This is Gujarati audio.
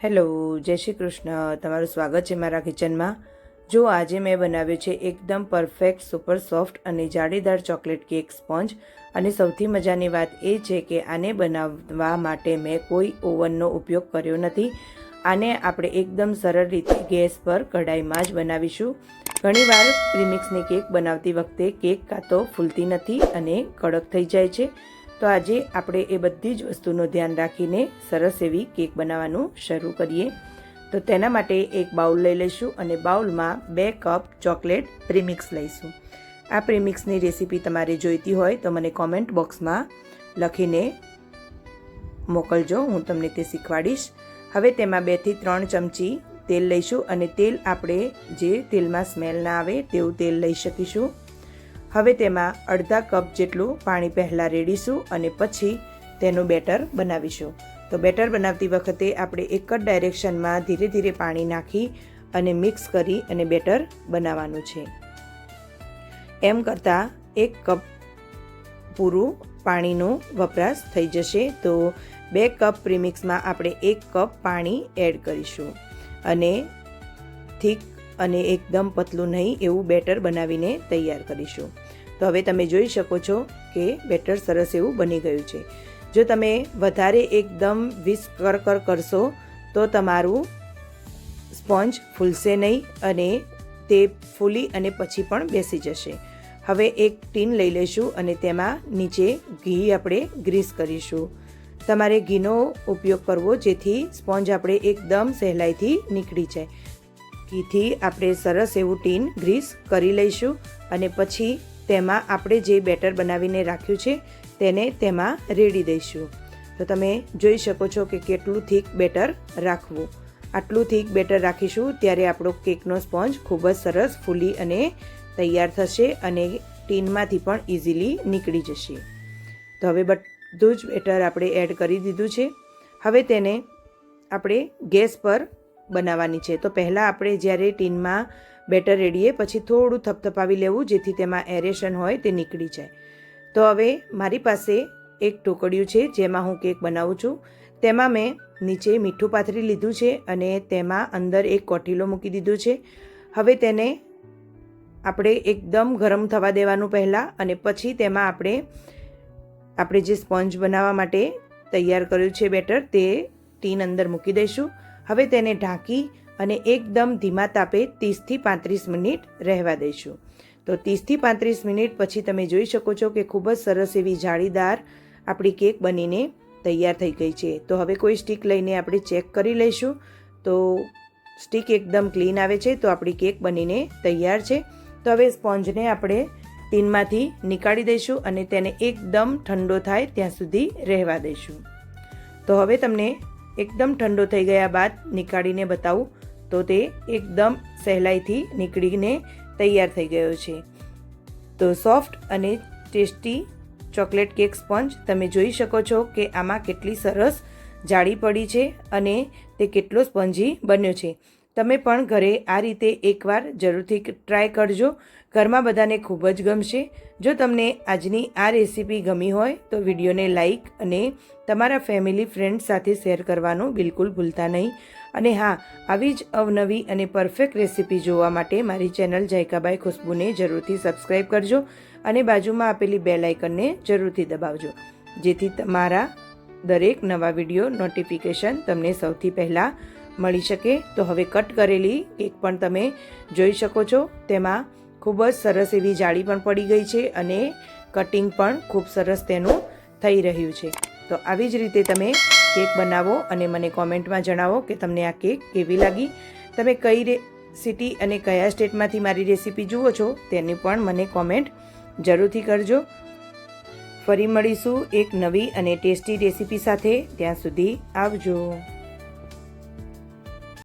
હેલો, જય શ્રી કૃષ્ણ. તમારું સ્વાગત છે મારા કિચનમાં. જો આજે મેં બનાવ્યો છે એકદમ પરફેક્ટ સુપર સોફ્ટ અને જાળીદાર ચોકલેટ કેક સ્પોન્જ. અને સૌથી મજાની વાત એ છે કે આને બનાવવા માટે મેં કોઈ ઓવનનો ઉપયોગ કર્યો નથી. આને આપણે એકદમ સરળ રીતે ગેસ પર કઢાઈમાં જ બનાવીશું. ઘણીવાર પ્રીમિક્સની કેક બનાવતી વખતે કેક કાં તો ફૂલતી નથી અને કડક થઈ જાય છે. તો આજે આપણે એ બધી જ વસ્તુનું ધ્યાન રાખીને સરસ એવી કેક બનાવવાનું શરૂ કરીએ. તો તેના માટે એક બાઉલ લઈ લઈશું અને બાઉલમાં 2 કપ ચોકલેટ પ્રીમિક્સ લઈશું. આ પ્રીમિક્સની રેસીપી તમારે જોઈતી હોય તો મને કોમેન્ટ બોક્સમાં લખીને મોકલજો, હું તમને તે શીખવાડીશ. હવે તેમાં 2 થી 3 ચમચી તેલ લઈશું અને તેલ આપણે જે તેલમાં સ્મેલ ના આવે તેવું તેલ લઈ શકીશું. હવે તેમાં અડધા કપ જેટલું પાણી પહેલાં રેડીશું અને પછી તેનું બેટર બનાવીશું. તો બેટર બનાવતી વખતે આપણે એક જ ડાયરેક્શનમાં ધીરે ધીરે પાણી નાખી અને મિક્સ કરી અને બેટર બનાવવાનું છે. એમ કરતાં 1 કપ પૂરું પાણીનો વપરાશ થઈ જશે. તો 2 કપ પ્રીમિક્સમાં આપણે 1 કપ પાણી એડ કરીશું અને થીક અને એકદમ પતલું નહીં એવું બેટર બનાવીને તૈયાર કરીશું. તો હવે તમે જોઈ શકો છો કે બેટર સરસ એવું બની ગયું છે. જો તમે વધારે એકદમ વિસ્ક કરશો તો તમારું સ્પોન્જ ફૂલશે નહીં અને તે ફૂલી અને પછી પણ બેસી જશે. હવે એક ટીન લઈ લઈશું અને તેમાં નીચે ઘી આપણે ગ્રીસ કરીશું. તમારે ઘીનો ઉપયોગ કરવો જેથી સ્પોન્જ આપણે એકદમ સહેલાઈથી નીકળી જાય. ઘીથી આપણે સરસ એવું ટીન ગ્રીસ કરી લઈશું અને પછી તેમાં આપણે જે બેટર બનાવીને રાખ્યું છે તેને તેમાં રેડી દઈશું. તો તમે જોઈ શકો છો કે કેટલું થીક બેટર રાખવું. આટલું થીક બેટર રાખીશું ત્યારે આપણો કેકનો સ્પોન્જ ખૂબ જ સરસ ફૂલી અને તૈયાર થશે અને ટીનમાંથી પણ ઇઝીલી નીકળી જશે. તો હવે બધું જ બેટર આપણે એડ કરી દીધું છે. હવે તેને આપણે ગેસ પર બનાવવાની છે. તો પહેલાં આપણે જ્યારે ટીનમાં બેટર રેડીએ પછી થોડું થપથપાવી લેવું જેથી તેમાં એરેશન હોય તે નીકળી જાય. તો હવે મારી પાસે એક ટોકડિયું છે જેમાં હું કેક બનાવું છું. તેમાં મેં નીચે મીઠું પાથરી લીધું છે અને તેમાં અંદર એક કોઠીલો મૂકી દીધું છે. હવે તેને આપણે એકદમ ગરમ થવા દેવાનું પહેલાં અને પછી તેમાં આપણે જે સ્પોન્જ બનાવવા માટે તૈયાર કર્યું છે બેટર તે ટીન અંદર મૂકી દઈશું. હવે તેને ઢાંકી અને એકદમ ધીમા તાપે 30 થી 35 મિનિટ રહેવા દઈશું. તો 30 થી 35 મિનિટ પછી તમે જોઈ શકો છો કે ખૂબ જ સરસ એવી જાળીદાર આપણી કેક બનીને તૈયાર થઈ ગઈ છે. તો હવે કોઈ સ્ટીક લઈને આપણે ચેક કરી લઈશું. તો સ્ટીક એકદમ ક્લીન આવે છે તો આપણી કેક બનીને તૈયાર છે. તો હવે સ્પોન્જને આપણે ટીનમાંથી નીકાળી દઈશું અને તેને એકદમ ઠંડો થાય ત્યાં સુધી રહેવા દઈશું. તો હવે તમને એકદમ ઠંડો થઈ ગયા બાદ નીકાળીને બતાવું તો તે એકદમ સહેલાઈથી નીકળીને તૈયાર થઈ ગયો છે. તો સોફ્ટ અને ટેસ્ટી ચોકલેટ કેક સ્પોન્જ તમે જોઈ શકો છો કે આમાં કેટલી સરસ જાળી પડી છે અને તે કેટલો સ્પોન્જી બન્યો છે. તમે પણ ઘરે આ રીતે એકવાર જરૂરથી ટ્રાય કરજો. ઘરમાં બધાને ખૂબ જ ગમશે. જો તમને આજની આ રેસીપી ગમી હોય તો વિડીયોને લાઈક અને તમારા ફેમિલી ફ્રેન્ડ સાથે શેર કરવાનું બિલકુલ ભૂલતા નહીં. અને હા, આવી જ અવનવી અને પરફેક્ટ રેસીપી જોવા માટે મારી ચેનલ જાયકાબાઈ ખુશ્બુને જરૂરથી સબસ્ક્રાઈબ કરજો અને બાજુમાં આપેલી બેલ આઇકનને જરૂરથી દબાવજો જેથી તમારા દરેક નવા વિડીયો નોટિફિકેશન તમને સૌથી પહેલાં મળી શકે. તો હવે કટ કરેલી કેક પણ તમે જોઈ શકો છો. તેમાં ખૂબ જ સરસ એવી જાળી પણ પડી ગઈ છે અને કટિંગ પણ ખૂબ સરસ તેનું થઈ રહ્યું છે. તો આવી જ રીતે તમે કેક બનાવો અને મને કોમેન્ટમાં જણાવો કે તમને આ કેક કેવી લાગી. તમે કઈ સિટી અને કયા સ્ટેટમાંથી મારી રેસીપી જુઓ છો તેની પણ મને કોમેન્ટ જરૂરથી કરજો. ફરી મળીશું એક નવી અને ટેસ્ટી રેસીપી સાથે. ત્યાં સુધી આવજો.